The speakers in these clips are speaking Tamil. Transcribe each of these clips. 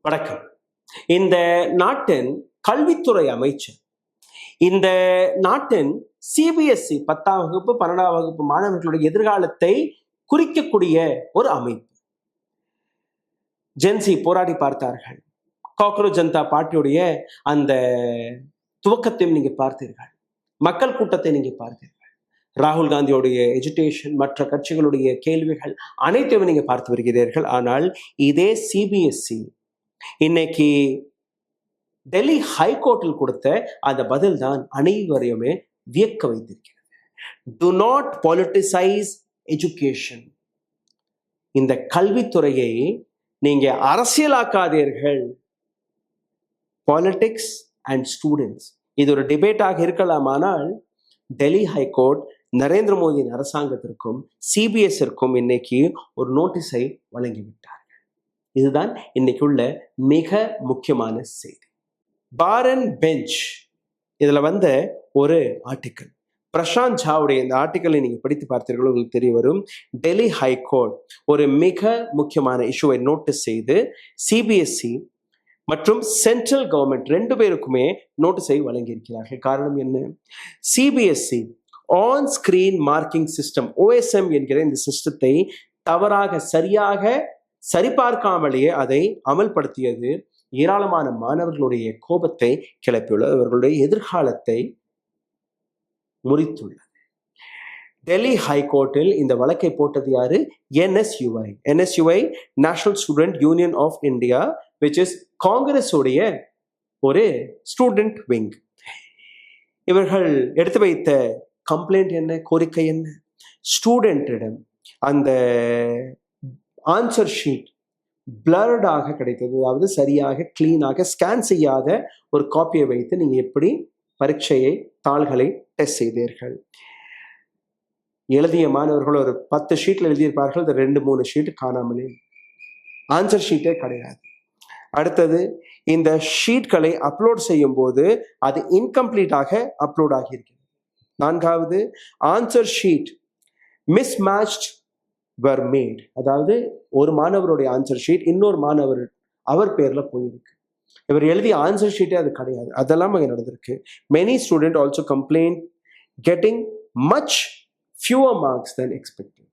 வணக்கம். இந்த நாட்டின் கல்வித்துறை அமைச்சர், இந்த நாட்டின் சிபிஎஸ்இ 10ஆம் வகுப்பு 12ஆம் வகுப்பு மாணவர்களுடைய எதிர்காலத்தை குறிக்கக்கூடிய ஒரு அமைப்பு. ஜென்சி போராடி பார்த்தார்கள். காக்ரோச் ஜனதா பார்ட்டியுடைய அந்த துவக்கத்தையும் நீங்க பார்த்தீர்கள். மக்கள் கூட்டத்தை நீங்க பார்த்தீர்கள். ராகுல் காந்தியோடைய எஜுகேஷன், மற்ற கட்சிகளுடைய கேள்விகள் அனைத்தையும் நீங்க பார்த்து வருகிறீர்கள். ஆனால் இதே சிபிஎஸ்இ இன்னைக்கு டெல்லி ஹைகோர்ட்டில் கொடுத்த அந்த பதில் தான் அனைவரையுமே வியக்க வைத்திருக்கிறது. To not politicize education. இந்த கல்வித்துறையை நீங்க அரசியலாக்காதீர்கள். பாலிடிக்ஸ் அண்ட் ஸ்டூடெண்ட்ஸ், இது ஒரு டிபேட்டாக இருக்கலாமானால் டெல்லி ஹைகோர்ட் நரேந்திர மோடியின் அரசாங்கத்திற்கும் சிபிஎஸ்இற்கும் இன்னைக்கு ஒரு நோட்டீஸை வழங்கிவிட்டார்கள். இதுதான் இன்னைக்குள்ள மிக முக்கியமான செய்தி. பாரன் பெஞ்ச் இதுல வந்த ஒரு ஆர்டிக்கல், பிரசாந்த் ஜாவுடைய இந்த ஆர்டிக்கலை நீங்க படித்து பார்த்தீர்கள், உங்களுக்கு தெரிய வரும். டெல்லி ஹைகோர்ட் ஒரு மிக முக்கியமான இஷ்யூவை நோட்டீஸ் செய்து சிபிஎஸ்இ மற்றும் சென்ட்ரல் கவர்மெண்ட் ரெண்டு பேருக்குமே நோட்டீஸை வழங்கியிருக்கிறார்கள். காரணம் என்ன? CBSE on screen marking system OSM என்கிற இந்த சிஸ்டத்தை தவறாக சரியாக சரிபார்க்காமலேயே அதை அமல்படுத்தியது ஏராளமான மாணவர்களுடைய கோபத்தை கிளப்பியுள்ளது, அவர்களுடைய எதிர்காலத்தை முறித்துள்ளது. டெல்லி ஹைகோர்ட்டில் இந்த வழக்கை போட்டது யாரு? NSUI National Student Union of India, which is Congress உடைய ஒரு ஸ்டூடெண்ட் விங். இவர்கள் எடுத்து வைத்த கம்ப்ளைண்ட் என்ன, கோரிக்கை என்ன? ஸ்டூடெண்டிடம் அந்த ஆன்சர் ஷீட் பிளர்டாக கிடைத்தது, அதாவது சரியாக கிளீனாக ஸ்கேன் செய்யாத ஒரு காப்பியை வைத்து நீங்க எப்படி பரீட்சையை தாள்களை டெஸ்ட் செய்தீர்கள்? எழுதிய மாணவர்கள் ஒரு 10 ஷீட்ல எழுதியிருப்பார்கள், அது 2-3 ஷீட் காணாமலே, ஆன்சர் ஷீட்டே கிடையாது. அடுத்தது, இந்த ஷீட்களை அப்லோட் செய்யும் போது அது இன்கம்ப்ளீட்டாக அப்லோட் ஆகியிருக்கிறது. 4வது, ஆன்சர் ஷீட் மிஸ்மேட்ச்ட் were made, அதாவது ஒரு மாணவருடைய ஆன்சர் ஷீட் இன்னொரு மாணவர் அவர் பேர்ல போயிருக்கு, இவர் எழுதிய ஆன்சர் ஷீட்டே அது கிடையாது. அதெல்லாம் அங்கே நடந்திருக்கு. Many student also complaint getting much fewer marks than expected.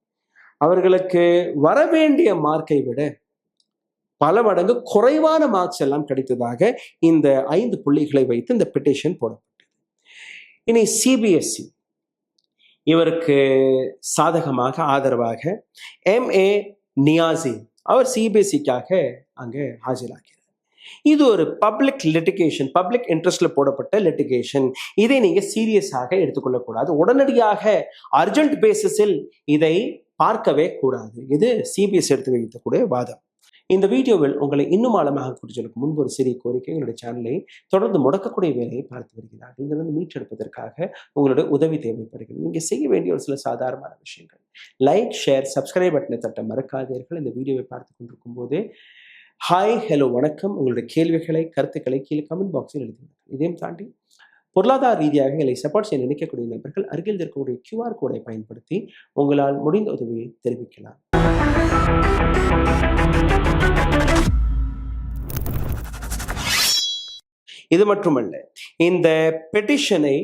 அவர்களுக்கு வரவேண்டிய மார்க்கை விட பல மடங்கு குறைவான மார்க்ஸ் எல்லாம் கிடைத்ததாக இந்த 5 புள்ளிகளை வைத்து இந்த பெட்டிஷன் போடப்பட்டது. இனி சிபிஎஸ்இ இவருக்கு சாதகமாக ஆதரவாக MA நியாசி அவர் சிபிஎஸ்இக்காக அங்கே ஆஜராகிறார். இது ஒரு பப்ளிக் லிட்டிகேஷன், பப்ளிக் இன்ட்ரெஸ்ட்ல போடப்பட்ட லிட்டிகேஷன். இதை நீங்க சீரியஸாக எடுத்துக்கொள்ளக்கூடாது. உடனடியாக அர்ஜென்ட் பேசிஸில் இதை பார்க்கவே கூடாது. இது சிபிஎஸ் எடுத்து வைக்கக்கூடிய வாதம். இந்த வீடியோவில் உங்களை இன்னும் ஆழமாக குறிச்சலுக்கு முன்பு ஒரு சிறிய கோரிக்கை, எங்களுடைய சேனலை தொடர்ந்து முடக்கக்கூடிய வேலையை பார்த்து வருகிறார்கள். இங்கிருந்து மீட்டெடுப்பதற்காக உங்களுடைய உதவி தேவைப்படுகிறது. நீங்க செய்ய வேண்டிய ஒரு சில சாதாரணமான விஷயங்கள்: லைக், ஷேர், சப்ஸ்கிரைப் பட்டனை தட்ட மறக்காதீர்கள். இந்த வீடியோவை பார்த்து கொண்டிருக்கும் போது ஹாய், ஹலோ, வணக்கம், உங்களுடைய கேள்விகளை, கருத்துக்களை கீழே கமெண்ட் பாக்ஸில் எழுதிவிடுங்கள். இதையும் தாண்டி பொருளாதார ரீதியாக எங்களை சப்போர்ட் செய்ய நினைக்கக்கூடிய நபர்கள் அருகில் இருக்கக்கூடிய QR கோடை பயன்படுத்தி உங்களால் முடிந்த உதவியை தெரிவிக்கலாம். இது மட்டுமல்ல, இந்த பெட்டிஷனை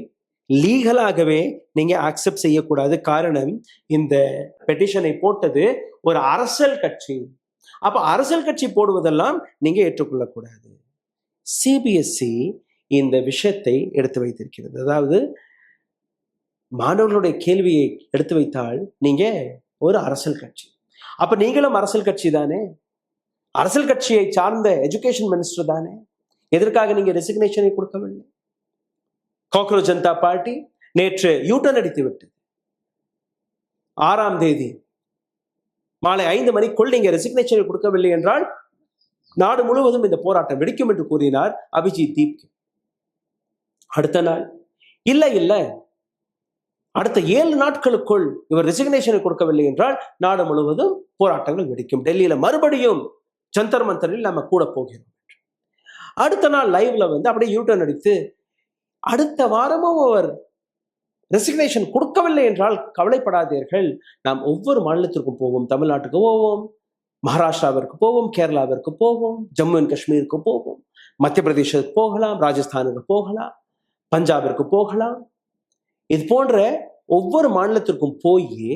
லீகலாகவே நீங்க அக்செப்ட் செய்யக்கூடாது. காரணம், இந்த பெட்டிஷனை போட்டது ஒரு அரசியல் கட்சி. அப்ப அரசியல் கட்சி போடுவதெல்லாம் நீங்க ஏற்றுக்கொள்ளக்கூடாது. சிபிஎஸ்இ இந்த விஷயத்தை எடுத்து வைத்திருக்கிறது. அதாவது மாணவர்களுடைய கேள்வியை எடுத்து வைத்தால் நீங்க ஒரு அரசியல் கட்சி, அப்ப நீங்களும் அரசியல் கட்சி தானே, அரசியல் கட்சியை சார்ந்த எஜுகேஷன் மினிஸ்டர் தானே, எதற்காக நீங்க ரெசிக்னேஷனை கொடுக்கவில்லை? காக்ரோச் ஜனதா பார்ட்டி நேற்று யூட்டர்ன் அடித்து விட்டது. 6ஆம் தேதி மாலை 5 மணிக்குள் நீங்க ரெசிக்னேஷனை கொடுக்கவில்லை என்றால் நாடு முழுவதும் இந்த போராட்டம் வெடிக்கும் என்று கூறினார் அபிஜித் தீப். அடுத்த நாள் இல்ல அடுத்த 7 நாட்களுக்குள் இவர் ரெசிக்னேஷனை கொடுக்கவில்லை என்றால் நாடு முழுவதும் போராட்டங்கள் வெடிக்கும். டெல்லியில மறுபடியும் ஜந்தர் மந்தரில் நம்ம கூட போகிறோம். அடுத்த நாள் லைவ்ல அப்படியே யூட்டர்ன் அடித்து அடுத்த வாரமும் அவர் ரெசிக்னேஷன் கொடுக்கவில்லை என்றால் கவலைப்படாதீர்கள், நாம் ஒவ்வொரு மாநிலத்திற்கும் போவோம், தமிழ்நாட்டுக்கு போவோம், மகாராஷ்டிராவிற்கு போவோம், கேரளாவிற்கு போவோம், ஜம்மு அண்ட் காஷ்மீருக்கு போவோம், மத்திய பிரதேசத்துக்கு போகலாம், ராஜஸ்தானுக்கு போகலாம், பஞ்சாபிற்கு போகலாம். இது போன்ற ஒவ்வொரு மாநிலத்திற்கும் போய்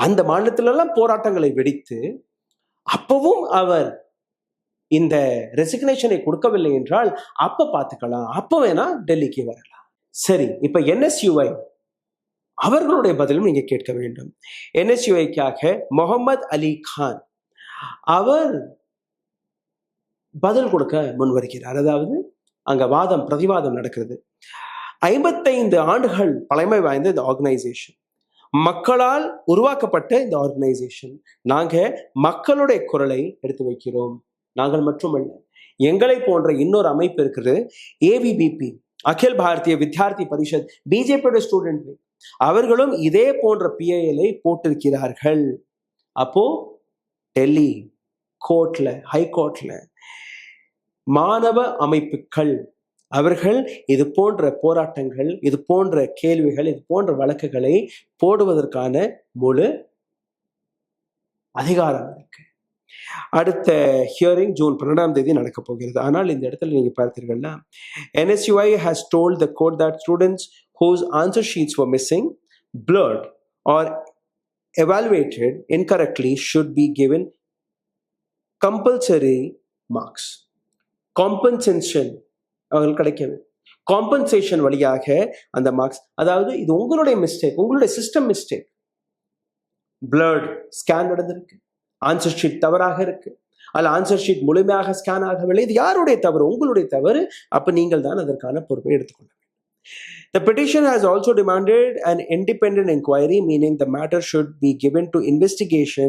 அந்த மாநிலத்திலெல்லாம் போராட்டங்களை வெடித்து அப்பவும் அவர் இந்த ரெசிக்னேஷனை கொடுக்கவில்லை என்றால் அப்ப பார்த்துக்கலாம், அப்ப வேணா டெல்லிக்கு வரலாம். சரி, இப்ப NSUI அவர்களுடைய பதிலும் நீங்க கேட்க வேண்டும். NSUIக்காக முகமது அலி கான் அவர் பதில் கொடுக்க முன் வருகிறார். அதாவது அங்க வாதம் பிரதிவாதம் நடக்கிறது. 55 ஆண்டுகள் பழமை வாய்ந்த இந்த ஆர்கனைசேஷன், மக்களால் உருவாக்கப்பட்ட இந்த ஆர்கனைசேஷன், நாங்க மக்களுடைய குரலை எடுத்து வைக்கிறோம். நாங்கள் மட்டுமல்ல, எங்களை போன்ற இன்னொரு அமைப்பு இருக்கிறது, AVBP, அகில் பாரதிய வித்யார்த்தி பரிஷத், பிஜேபியோட ஸ்டூடெண்ட், அவர்களும் இதே போன்ற PIL போட்டிருக்கிறார்கள். அப்போ டெல்லி கோர்ட்ல, ஹைகோர்ட்ல மாணவ அமைப்புகள் அவர்கள் இது போன்ற போராட்டங்கள், இது போன்ற கேள்விகள், இது போன்ற வழக்குகளை போடுவதற்கான முழு அதிகாரம் இருக்கு. அடுத்த ஹியரிங் ஜூன் 12 நடக்க போகிறது. ஆனால் இந்த இடத்துல நீங்க பார்த்தீர்கள்னா, NSUI has told the court that students whose answer sheets were missing, blurred or evaluated incorrectly should be given compulsory marks. Compensation அவர்கள் கிடைக்கவே, காம்பன்சேஷன் வழியாக அந்த மார்க்ஸ், அதாவது இது உங்களுடைய மிஸ்டேக், உங்களுடைய சிஸ்டம் மிஸ்டேக். பிளர்ட் ஸ்கேன் நடந்திருக்கு, ஆன்சர் ஷீட் தவறாக இருக்கு, அல்ல ஆன்சர் ஷீட் முழுமையாக ஸ்கேன் ஆகவில்லை, இது யாருடைய தவறு? உங்களுடைய தவறு. அப்ப நீங்கள் தான் அதற்கான பொறுப்பை எடுத்துக்கொள்ள வேண்டும். The petition has also demanded an independent inquiry, meaning the matter should be given to investigation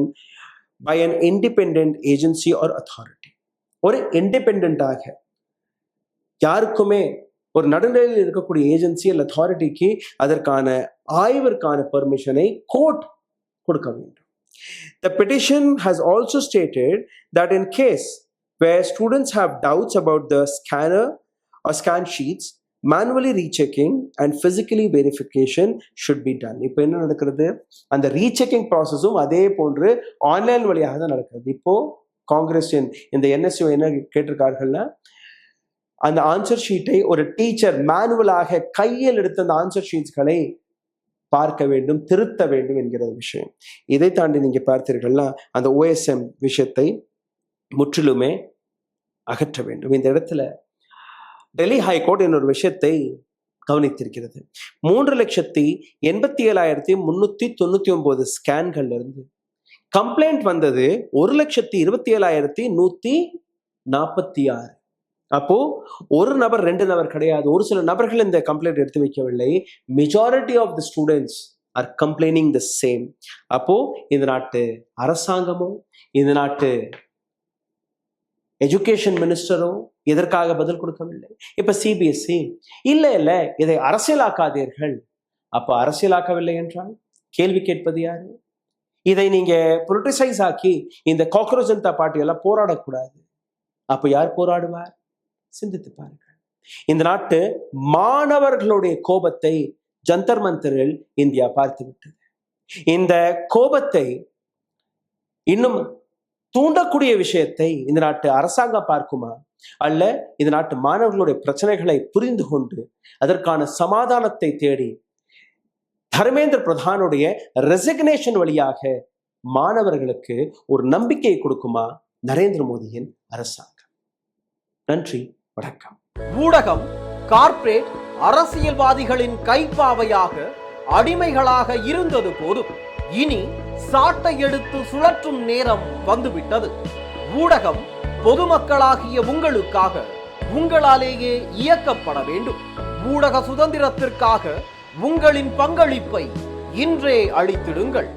by an independent agency or authority. ஒரு இண்டிபெண்டாக யாருக்குமே ஒரு நடுநிலையில் இருக்கக்கூடிய ஏஜென்சி அல்ல அத்தாரிட்டிக்கு அதற்கான ஆய்விற்கான பெர்மிஷனை கோர்ட் கொடுக்க வேண்டும். The petition has also stated that in case where students have doubts about the scanner or scan sheets, manually rechecking and physically verification should be done. இப்போ என்ன நடக்கிறது? அந்த ரீசெக்கிங் ப்ராசஸும் அதே போன்று ஆன்லைன் வழியாக தான் நடக்கிறது. இப்போ காங்கிரஸ் இந்த NSU என்ன கேட்டிருக்கார்கள்னா, அந்த ஆன்சர் ஷீட்டை ஒரு டீச்சர் மேனுவலாக கையில் எடுத்த அந்த ஆன்சர் ஷீட்ஸ்களை பார்க்க வேண்டும், திருத்த வேண்டும் என்கிற விஷயம். இதை தாண்டி நீங்க பார்த்தீர்கள்னா அந்த OSM விஷயத்தை முற்றிலுமே அகற்ற வேண்டும். இந்த இடத்துல டெல்லி ஹைகோர்ட் என்னொரு விஷயத்தை கவனித்திருக்கிறது. 3,87,399 ஸ்கேன்கள்ல இருந்து கம்ப்ளைண்ட் வந்தது 1,27,146. அப்போ ஒரு நபர் 2 நபர் கிடையாது, ஒரு சில நபர்கள் இந்த கம்ப்ளைண்ட் எடுத்து வைக்கவில்லை. Majority of the students are complaining the same. அப்போ இந்த நாட்டு அரசாங்கமோ இந்த நாட்டு எஜுகேஷன் மினிஸ்டரோ எதற்காக பதில் கொடுக்கவில்லை. இப்ப CBSE இல்ல இதை அரசியலாக்காதீர்கள். அப்ப அரசியலாக்கவில்லை என்றால் கேள்வி கேட்பது யாரு? இதை நீங்க பொலிட்டிசைஸ் ஆக்கி இந்த காக்ரோச் ஜனதா பார்ட்டி எல்லாம் போராடக்கூடாது. அப்ப யார் போராடுவார்? சிந்தித்து பாருங்கள். இந்த நாட்டு மாணவர்களுடைய கோபத்தை ஜந்தர் மந்தரில் இந்தியா பார்த்து விட்டது. இந்த கோபத்தை இன்னும் தூண்டக்கூடிய விஷயத்தை இந்த நாட்டு அரசாங்கம் பார்க்குமா? அல்ல இந்த நாட்டு மாணவர்களுடைய பிரச்சனைகளை புரிந்து கொண்டு அதற்கான சமாதானத்தை தேடி தர்மேந்திர பிரதானுடைய ரெசிக்னேஷன் வழியாக மாணவர்களுக்கு ஒரு நம்பிக்கையை கொடுக்குமா நரேந்திர மோடியின் அரசாங்கம்? நன்றி, வணக்கம். ஊடகம் கார்ப்பரேட் அரசியல்வாதிகளின் கைப்பாவையாக அடிமைகளாக இருந்தது போதும், இனி சாட்டை எடுத்து சுழற்றும் நேரம் வந்துவிட்டது. ஊடகம் பொதுமக்களாகிய உங்களுக்காக, உங்களாலேயே இயக்கப்பட வேண்டும். ஊடக சுதந்திரத்திற்காக உங்களின் பங்களிப்பை இன்றே அளித்திடுங்கள்.